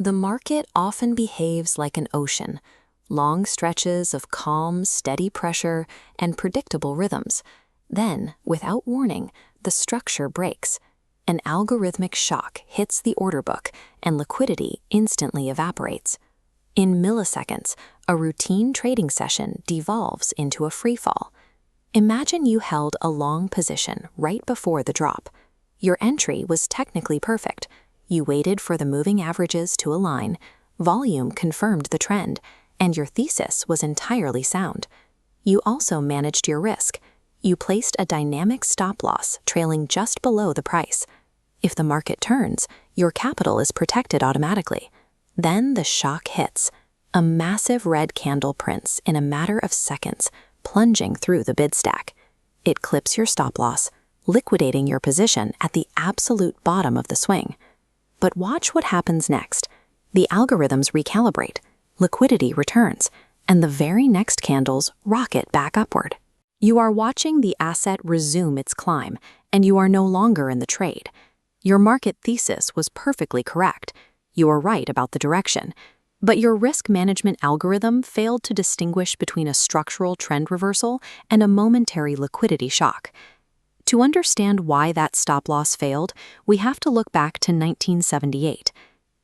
The market often behaves like an ocean, long stretches of calm, steady pressure and predictable rhythms. Then, without warning, the structure breaks. An algorithmic shock hits the order book, and liquidity instantly evaporates. In milliseconds, a routine trading session devolves into a freefall. Imagine you held a long position right before the drop. Your entry was technically perfect. You waited for the moving averages to align, volume confirmed the trend, and your thesis was entirely sound. You also managed your risk. You placed a dynamic stop loss trailing just below the price. If the market turns, your capital is protected automatically. Then the shock hits. A massive red candle prints in a matter of seconds, plunging through the bid stack. It clips your stop loss, liquidating your position at the absolute bottom of the swing. But watch what happens next. The algorithms recalibrate, liquidity returns, and the very next candles rocket back upward. You are watching the asset resume its climb, and you are no longer in the trade. Your market thesis was perfectly correct. You were right about the direction. But your risk management algorithm failed to distinguish between a structural trend reversal and a momentary liquidity shock. To understand why that stop loss failed, we have to look back to 1978.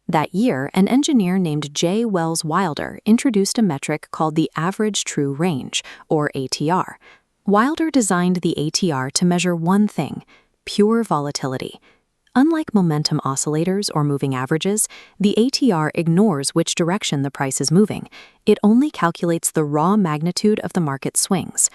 That year, an engineer named J. Wells Wilder introduced a metric called the average true range, or ATR. Wilder designed the ATR to measure one thing: pure volatility. Unlike momentum oscillators or moving averages, the ATR ignores which direction the price is moving. It only calculates the raw magnitude of the market swings.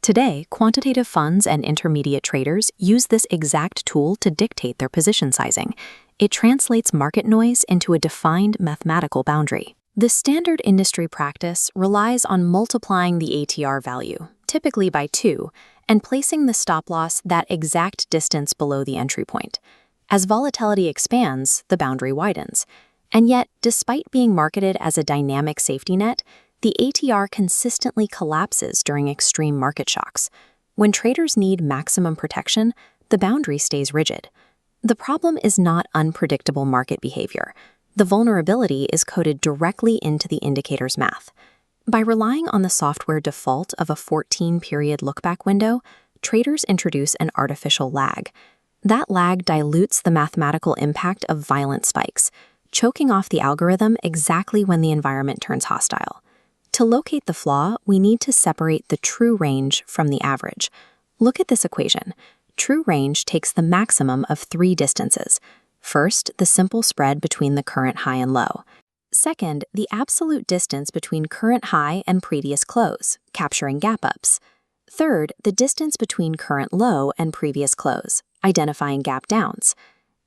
Today, quantitative funds and intermediate traders use this exact tool to dictate their position sizing. It translates market noise into a defined mathematical boundary. The standard industry practice relies on multiplying the ATR value, typically by 2, and placing the stop loss that exact distance below the entry point. As volatility expands, the boundary widens. And yet, despite being marketed as a dynamic safety net, the ATR consistently collapses during extreme market shocks. When traders need maximum protection, the boundary stays rigid. The problem is not unpredictable market behavior. The vulnerability is coded directly into the indicator's math. By relying on the software default of a 14-period lookback window, traders introduce an artificial lag. That lag dilutes the mathematical impact of violent spikes, choking off the algorithm exactly when the environment turns hostile. To locate the flaw, we need to separate the true range from the average. Look at this equation. True range takes the maximum of 3 distances. First, the simple spread between the current high and low. Second, the absolute distance between current high and previous close, capturing gap ups. Third, the distance between current low and previous close, identifying gap downs.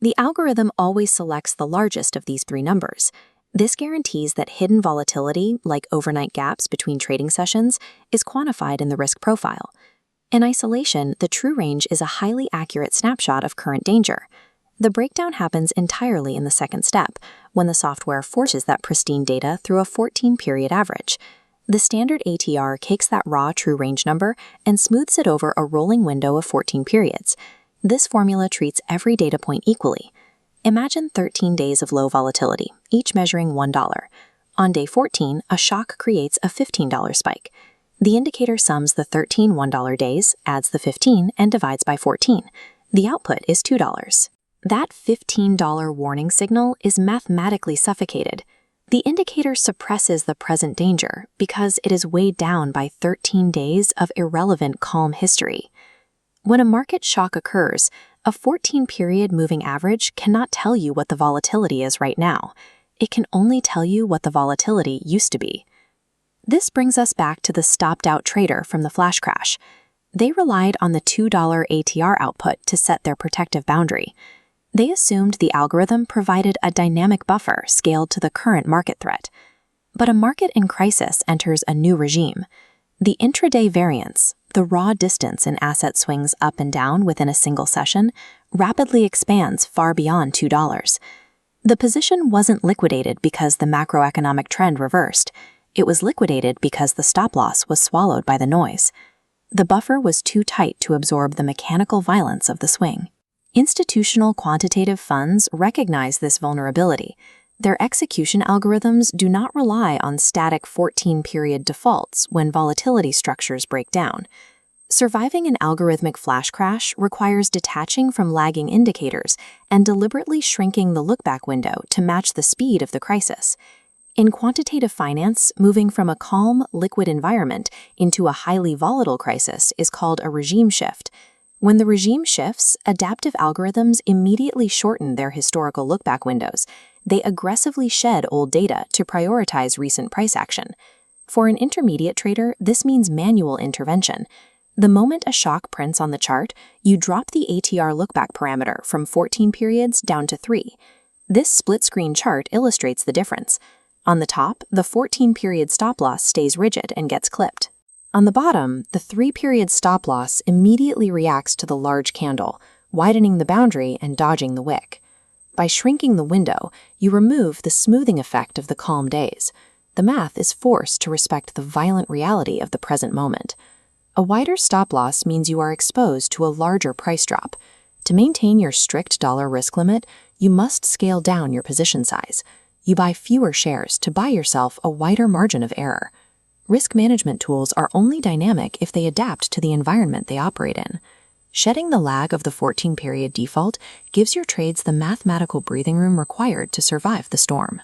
The algorithm always selects the largest of these 3 numbers. This guarantees that hidden volatility, like overnight gaps between trading sessions, is quantified in the risk profile. In isolation, the true range is a highly accurate snapshot of current danger. The breakdown happens entirely in the second step, when the software forces that pristine data through a 14-period average. The standard ATR takes that raw true range number and smooths it over a rolling window of 14 periods. This formula treats every data point equally. Imagine 13 days of low volatility, each measuring $1. On day 14, a shock creates a $15 spike. The indicator sums the 13 $1 days, adds the 15, and divides by 14. The output is $2. That $15 warning signal is mathematically suffocated. The indicator suppresses the present danger because it is weighed down by 13 days of irrelevant calm history. When a market shock occurs, a 14-period moving average cannot tell you what the volatility is right now. It can only tell you what the volatility used to be. This brings us back to the stopped-out trader from the flash crash. They relied on the $2 ATR output to set their protective boundary. They assumed the algorithm provided a dynamic buffer scaled to the current market threat. But a market in crisis enters a new regime. The intraday variance, the raw distance in asset swings up and down within a single session, rapidly expands far beyond $2. The position wasn't liquidated because the macroeconomic trend reversed. It was liquidated because the stop loss was swallowed by the noise. The buffer was too tight to absorb the mechanical violence of the swing. Institutional quantitative funds recognize this vulnerability. Their execution algorithms do not rely on static 14-period defaults when volatility structures break down. Surviving an algorithmic flash crash requires detaching from lagging indicators and deliberately shrinking the look-back window to match the speed of the crisis. In quantitative finance, moving from a calm, liquid environment into a highly volatile crisis is called a regime shift. When the regime shifts, adaptive algorithms immediately shorten their historical look-back windows. They aggressively shed old data to prioritize recent price action. For an intermediate trader, this means manual intervention. The moment a shock prints on the chart, you drop the ATR look-back parameter from 14 periods down to 3. This split-screen chart illustrates the difference. On the top, the 14-period stop-loss stays rigid and gets clipped. On the bottom, the 3-period stop-loss immediately reacts to the large candle, widening the boundary and dodging the wick. By shrinking the window, you remove the smoothing effect of the calm days. The math is forced to respect the violent reality of the present moment. A wider stop-loss means you are exposed to a larger price drop. To maintain your strict dollar risk limit, you must scale down your position size. You buy fewer shares to buy yourself a wider margin of error. Risk management tools are only dynamic if they adapt to the environment they operate in. Shedding the lag of the 14-period default gives your trades the mathematical breathing room required to survive the storm.